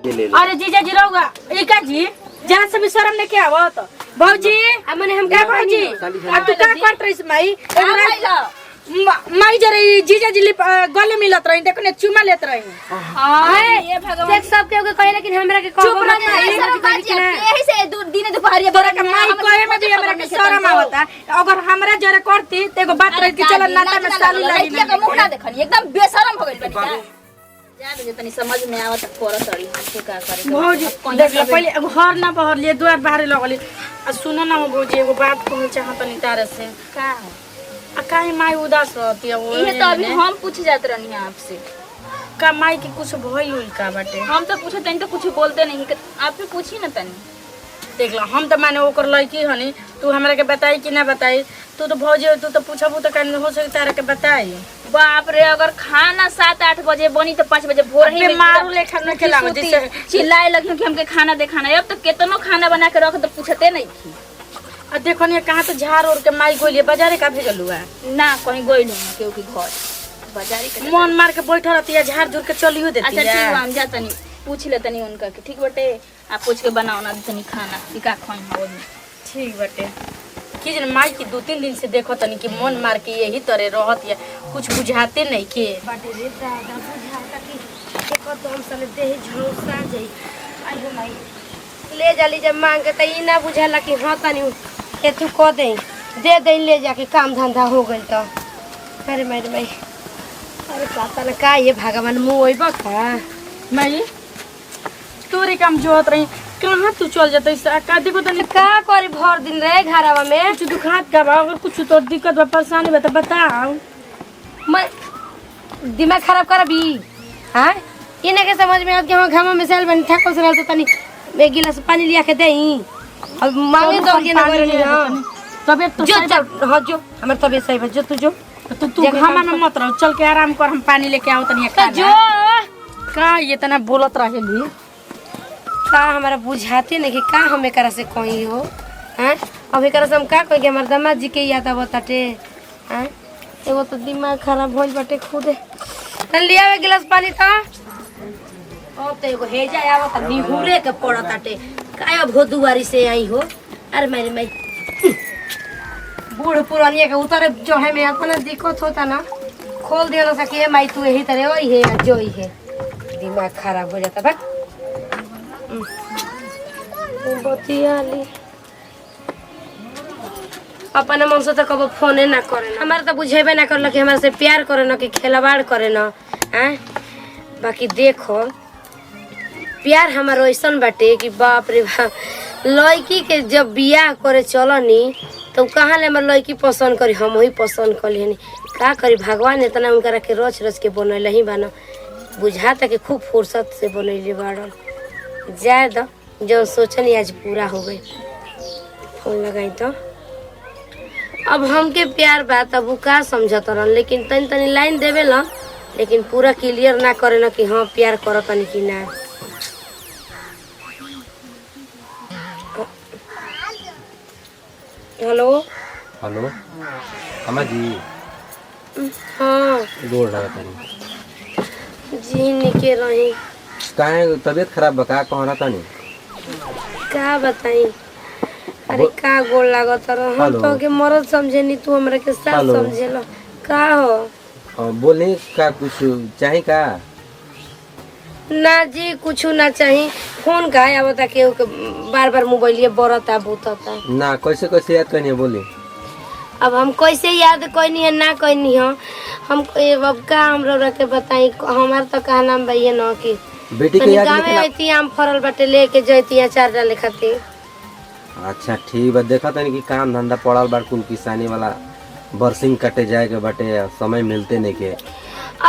अरे जीजा जी रहोगा एका जी जहाँ से भी शर्म लेके आवो तो भौजी हमने हम क्या भौजी अब तू का करत रही माई माई जरे जीजा जी गले मिलत रही देखो ने चुमा लेत रही हां ये भगवान देख सब के कहे लेकिन हमरा के चुप ना यही से दिन दोपहर तोरा के माई कहे में भी हमरा के शर्म आवता अगर हमरा जरे करती त एगो बात रही कि चल नाता में साली लागी के मुंह ना देखनी एकदम बेशरम हो गइल बनी जा दे तनी समझ में आवत कोरा सड़ी के का करे भौजी देख ले पहले घर ना बहर लिए द्वार बाहर लगली सुनो ना भौजी एगो बात कहूं चाहतनी तारे से का आ काहे माई उदास रहती है वो ये तो अभी हम पूछ जात रहनी आपसे का माई की कुछ भइल हुई का बाटे हम तो पूछे तनी तो कुछ बोलते नहीं आप भी पूछी ना तनी देख लो हम तो माने ओकर लड़की हनी तू हमरा के बताई कि ना बताई तू तो भौजी तू तो पूछबू तो कान हो सकता तारे के बताई बाप रे अगर खाना 7-8 बजे बनी तो 5 बजे भोर ही मारू लेखा न खेला जैसे चिल्लाए लगी कि हमके खाना दे खाना अब तो केतनो खाना बना के रख तो पूछते नहीं थी आ देखो ने कहां तो झाड़ और के माई गोलिए बाजारे का भेजलु है ना कहीं गइल हूं केहू के घर बाजारे के मन मार के बैठल रहती है झाड़ झुर के चलियो देती है अच्छा ठीक हम जा तनी पूछ ले तनी उनका के ठीक बटे आप पूछ के बनाओ ना तनी खाना का खाई हो ठीक बटे कि जन माई की 2-3 दिन से देखो तनी कि मन मार के यही तरह रहत है कुछ बुझाते नहीं के बाटे रे दादा बुझाता कि एको तो हम साले देह झोसा जाई आई हो माई ले जाली जब मांग के त ई ना बुझाला कि हां तनी ए तू को दे ले जाके काम धंधा हो गइल तो अरे माई अरे पता ना का ये भगवान मुंह ओइबा का माई तोरे काम जोत रही कहां तू चल जात ऐसा का देखो तनी का करे भर दिन रहे घरवा में कुछ दुखात का बा अगर कुछ तो दिक्कत बा परेशानी बा त बताओ मैं दिमाग खराब करबी हां इने के समझ में आ कि हम घामा में सेल बन ठाकुर से तो तनी एक गिलास पानी लिया के देई अब मांगे दो के ना करनी हां तबीयत तो जो हां जो हमर तबीयत सही बा जो तू घामा में मत रहो चल के आराम कर हम पानी लेके आओ तनी खा जो का ये तना बोलत रहेली का हमारा बुझाते नहीं कि का हम एकरा से कोई हो हैं अब एकरा से हम का कोई के हमर दामाद जी के याद आवताटे हैं एगो तो दिमाग खराब होइल बाटे खुदे तन लिया एक गिलास पानी था ओ तो एगो हे जाय आवत निहुरे के पड़ताटे काय भोदुवारी से आई हो अरे माई बूढ़ पुरानिया के उतारे जो है में अपना दिक्कत होता ना खोल दिया ना सके माई तू यही तरह ओई है जो ही है दिमाग खराब हो जाता बा बतियाली अपना मन से तो कब फोने ना करे हमारे तो बुझेबे ना करल कि हमारे से प्यार करे ना कि खिलवाड़ करे ना हैं बाकी देखो प्यार हमारा ऐसन बाटे कि बाप रे बाप लड़की के जब बियाह करे चलनी तो कहाँ ले हमार लड़की पसंद करी हम ही पसंद कर लेनी का करी भगवान इतना उनकरा के रच रच के बनैले ही बाना बुझाता कि खूब फुर्सत से बनैले बाड़न जाए दो जो सोचनी आज पूरा हो गई फोन लगाई तो अब हमके प्यार बात अब का समझत रहन लेकिन तनी लाइन देवे ला लेकिन पूरा क्लियर ना करे ना कि हाँ प्यार करतनी कि ना हेलो हेलो अम्मा जी हाँ गोड़ लगा तनी जी निके रही काहे तबीयत खराब बा का कहना तनी का बताई अरे का गोड़ लागत रह हम तो के मरद समझे नी तू हमरा के साथ समझेला का हो बोले का कुछ चाहे का ना जी कुछ ना चाहिए फोन का आवता के बार मोबाइल बरता बुतता ना कैसे याद करनी है बोले अब हम कैसे याद करनी है ना करनी है हम अब का हमरा के बताई हमार तो का नाम भैया न कि बेटी के याद गाँव में आती आम फरल बाटे लेके जैती अचार डाले खातिर अच्छा ठीक बा देखा तनी कि काम धंधा पड़ल बा कुल किसानी वाला बरसिंग कटे जाए के बाटे समय मिलते नहीं के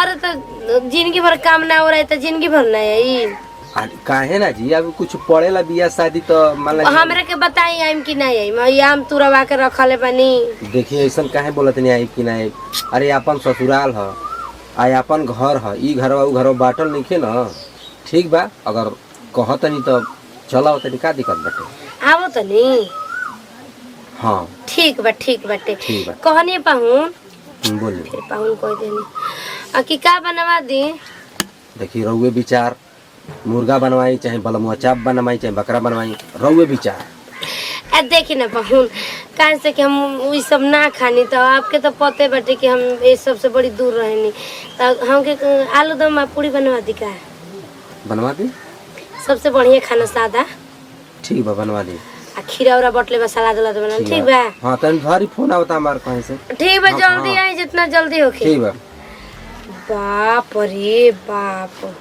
अरे तो जिंदगी भर काम ना हो रहा है तो जिंदगी भर ना है काहे ना जी अब कुछ पड़ेला बियाह शादी तो मान ला हमरा के बताई आइम कि नहीं आइम मैं आम तुरवा के रखले बानी देखिए ऐसा काहे बोलत नहीं आई कि नहीं अरे अपन ससुराल ह आ अपन घर ह ई घरवा उ घरवा बाटल नहीं ना ठीक बा अगर कहत नहीं तो चला तनी का दिक्कत बाटे आवो तनी हाँ ठीक बाटे ठीक बा कहनी पाहुन बोलिए पाहुन कह देनी आ कि का बनवा दी देखिए रहुए विचार मुर्गा बनवाई चाहे बलमुआ चाप बनवाई चाहे बकरा बनवाई रउए विचार। देखी ना बहन कहाँ से कि हम वो सब ना खानी तो आपके तो पते बाटे कि हम ये सबसे बड़ी दूर रहनी तो हमके आलू दम आ पूरी बनवा दी का बनवा दी सबसे बढ़िया खाना सादा ठीक बा बनवा दी आ खीरा उरा बटले बा सलाद उलाद बना ठीक बा। हाँ तनी भारी फोन आवता हमार कहीं से। ठीक बा जल्दी आई जितना जल्दी होके। ठीक बा। बाप रे बाप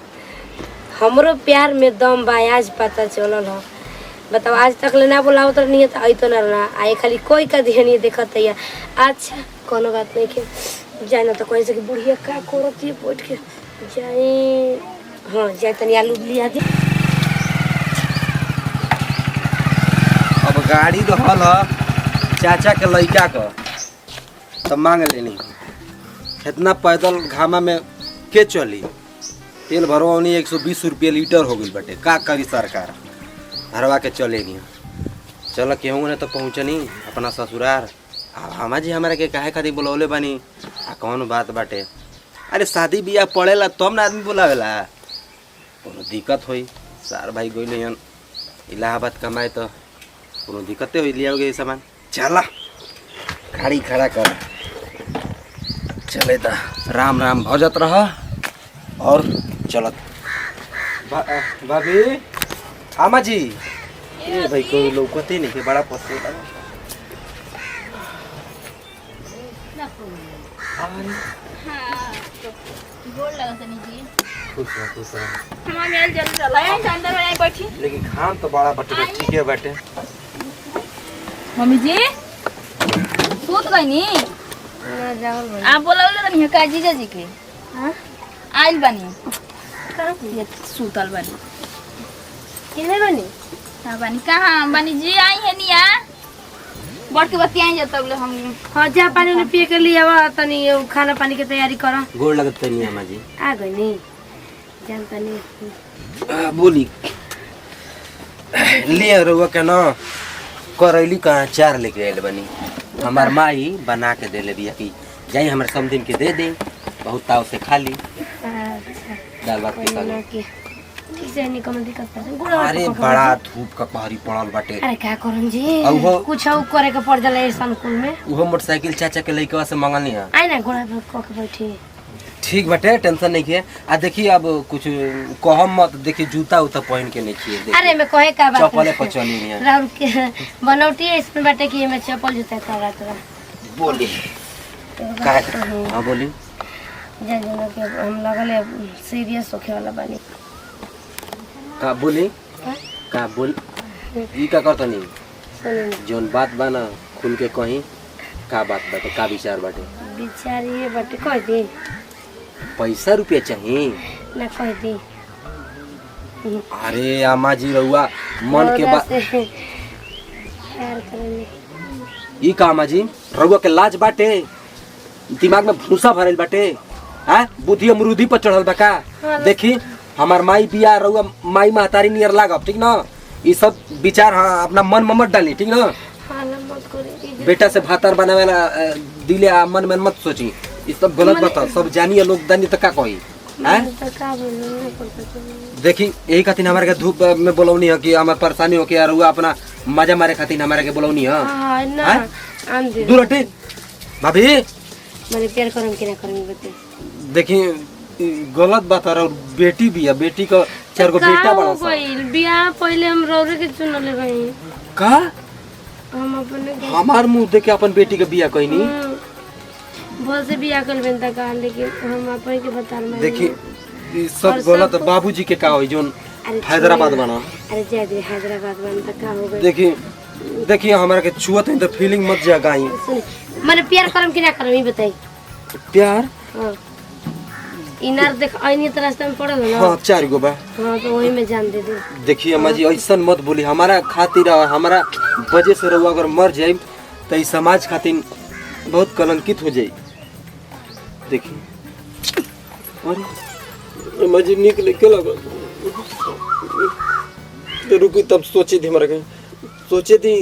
हमरो प्यार में दम बा आज पता चलल हो। बताओ आज तक ले ना बोलाओ तो नहीं आई तो ना आए खाली कोई का ध्यान नहीं देखत है। अच्छा कोनो बात नहीं के जाना तो कहीं से कि बुढ़िया का करत है बैठ के जाए। हाँ जाए तनी आलू लिया दी। अब गाड़ी रहल चाचा के लड़का का तो मांग लेनी इतना पैदल घामा में के चली तेल भरवानी 120 रुपये लीटर हो गई बटे का करी सरकार भरवा के चलेगी। चलो केहू ने तो पहुँचनी अपना ससुरार हमा जी हमारा के काहे खातिर बुलौले बानी आ कौन बात बाटे। अरे शादी बियाह पड़ेला तब ना आदमी बुलावेला कोनो दिक्कत होई सार भाई गइले हन इलाहाबाद कमाए तो कोनो दिक्कते हो लिया सामान। चला गाड़ी खड़ा कर चले ता राम राम भजत रह और चलत भाभी आमा जी ए भाई कोई लौकते नहीं के बड़ा पसंद है। खुश लेकिन खान तो बड़ा बटे ठीक है बैठे। मम्मी जी सूत गई नी आप बोलौले रहनी का जीजा जी के हां आइल बानी ये सूतल बानी किने बानी हां बानी कहां बानी जी आई है निया बढ़ के बतियाई जा तब ले हम। हाँ जा पानी ने पिए के लिए आवा तनी खाना पानी के तैयारी करा गोड़ लगत नहीं अम्मा जी आ गई नी जानता नहीं बोली ले रुआ के ना करैली का अचार लेके आइल बनी हमार माई बना के देले बिया कि जाई हमर समदिन के दे दे बहुत ताव से खा ली। अच्छा दाल भात के ना के ठीक से नहीं कम दिक्कत है। अरे बड़ा धूप का पहाड़ी पड़ल बाटे। अरे क्या करन जी औहो कुछ और करे के पड़ जाला ऐसा अनुकूल में वो मोटरसाइकिल चाचा के लइकवा से मंगलनी है आई ना घोड़ा पर क के बैठी ठीक बटे टेंशन नहीं किए आ देखी अब कुछ कहम मत देखी जूता उता पहन के नहीं किए अरे मैं कहे का बात चप्पले पर चली नहीं राउर के बनौटी है इसमें बाटे कि मैं चप्पल जूता का रात बोली का हां बोली जान जान के हम लगले सीरियस होखे वाला बानी का बोली का बोल ई का करत नहीं सुन जोन बात बा ना खुल के कहीं का बात बाटे का विचार बाटे विचार ये बाटे कह दी पैसा रुपया चाहिए ना कह दी अरे अम्मा जी रहुआ मन के बात प्यार करेंगे ई का अम्मा जी रहुआ के लाज बाटे दिमाग में भूसा भरल बाटे हैं बुद्धि अमरूदी पर चढ़ल बा का देखी हमार माई बिया रहुआ माई महतारी नियर लागब ठीक ना ई सब विचार हाँ अपना मन में मत डाली ठीक ना मत करी बेटा से भातार बनावेला दिले आ मन में मत सोची ई सब गलत बता सब जानिए लोग दानी तो का कही हैं देखी यही खातिर हमारे के धूप में बोलौनी है कि हमार परेशानी हो के यार हुआ अपना मजा मारे खातिर हमारे के बोलौनी है हां ना आन दे दूर हटी भाभी मैंने प्यार करम कि ना करम बते देखी गलत बात है और बेटी भी है बेटी का 4 गो बेटा बड़ा सा बियाह पहले हम रौरे के चुनले गई का हम अपने हमार मुंह देख के अपन बेटी के बियाह कहनी बहुत से बियाह कर बेंता का लेकिन हम अपन के बता में देखी ई सब गलत बाबूजी के का होई जोन हैदराबाद बना अरे जा दे हैदराबाद बन तक का हो गई देखी देखिए हमारा के छुअत है तो फीलिंग मत जगाई सुन मैंने प्यार करम कि ना करम ई बताई प्यार हां इनार देख आईनी तो रास्ते में पड़ल ना हां 4 गो बा हां तो वही में जान दे दे देखिए अम्मा जी ऐसा मत बोली हमारा खातिर हमारा वजह से रहुआ अगर मर जाए तो इस समाज खातिर बहुत कलंकित हो जाए। देखिए अरे अम्मा जी निकले के लगा तो रुकी तब सोचे थी हमारा के सोचे थी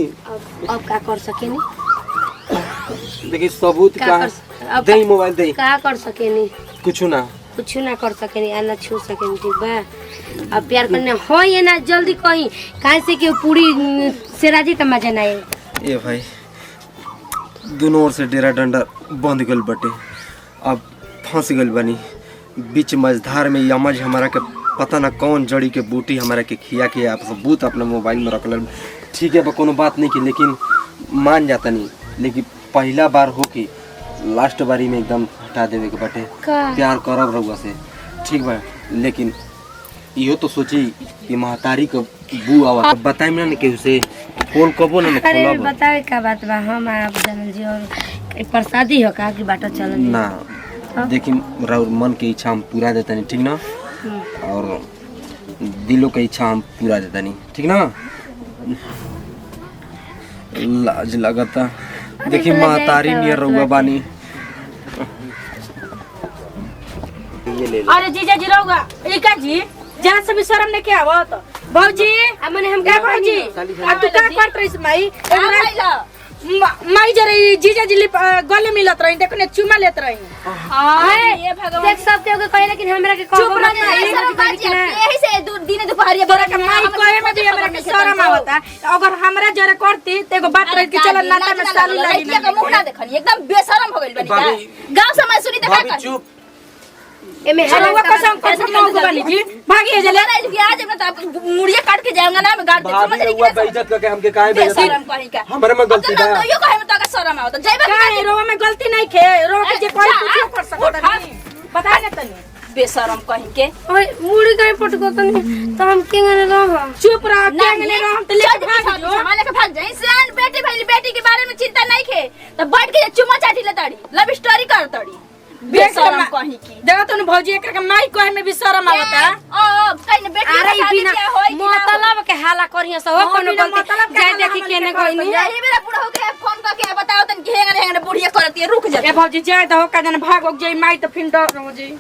अब का कर सके नी देखिए सबूत का दे मोबाइल दे का कर सके नी कुछ ना कुछ ना कर सकेनी आ ना छू सकेनी ठीक बा। अब प्यार करने हो ये ना जल्दी कहीं काहे से कि पूरी से राजी त मजा ना आए। ए भाई दोनों ओर से डेरा डंडा बंध गल बटे, अब फंस गल बनी बीच मझधार में। यमज हमारा के पता ना कौन जड़ी के बूटी हमारा के खिया के आप सबूत अपने मोबाइल में रख ल। ठीक है बा कोनो बात नहीं की, लेकिन मान जाता नहीं, लेकिन पहला बार हो कि लास्ट बारी में एकदम हटा देवे के बटे। प्यार करब रहुआ से ठीक बा, लेकिन इहो तो सोची कि महतारी के बू आवा तो बताई ना केहू से फोन कबो ना अरे खोलब बतावे का बात बा हम आप जानल जी और प्रसादी हो का कि बाटा चलल ना। देखी राउर मन के इच्छा हम पूरा देता नहीं ठीक ना, और दिलों के इच्छा हम पूरा देता नहीं ठीक ना। लाज लगता देखी महतारी नियर रहुआ बानी। ये ले लो। अरे जीजा जी रहुगा इका जी जहाँ से भी शर्म नहीं के आवत भौजी हमने हम क्या भौजी अब तू का करत रहिस माई माई जरे जीजा जी गले मिलत रही देखो ने चुमा लेत रही ये भगवान देख सब के कहे लेकिन हमरा के चुप रह यही से दिन दोपहर तोरा के माई कहे में भी हमरा के शर्म आवता। अगर हमरा जरे करती त एगो बात रही कि चल नाता में साली लागी लड़किया का मुंह ना देखनी एकदम बेशरम हो गइल बनी का गांव समाज सुनी देखा भाभी चुप। एमे हलवा कसम कसम ना होगा बनी जी भागी जले आज कि आज मैं तो मुड़िया काट के जाऊंगा ना मैं गाड़ दे समझ भाभी रही रहुआ बेइज्जत करके हमके काहे बेइज्जत बेशरम कहीं का हमारे में गलती तो बा। यो कहे में तो शरम आवत जइबा काहे रोवा में गलती नहीं खे रोवा के जे कोई कुछ कर सकत नहीं पता है तनी बेशरम कहीं के ओए मुड़ी काहे पटको तनी तो हम के गने रह चुप रह केंगने रह त ले भाग जो हमारे के भाग जाई सियान बेटी के बारे में चिंता नहीं खे तो बैठ के चुमा चाटी ले ताड़ी लव स्टोरी कर ताड़ी बेशरम कहीं की देखो तनु भौजी एकरा के माई कहे में भी शर्म आवता। ओ कहीं ने बेटी अरे के शादी बिना क्या होई मतलब के हाला करिया सब कोनो गलती जाय देखी केने कहनी यही मेरा बुढ़ा हो गया फोन करके बताओ तन कि हेंगे हेंगे बुढ़िया करती है रुक जा ए भौजी जाए दहो का जन भाग हो जाई माई तो फिर डर हो जाई।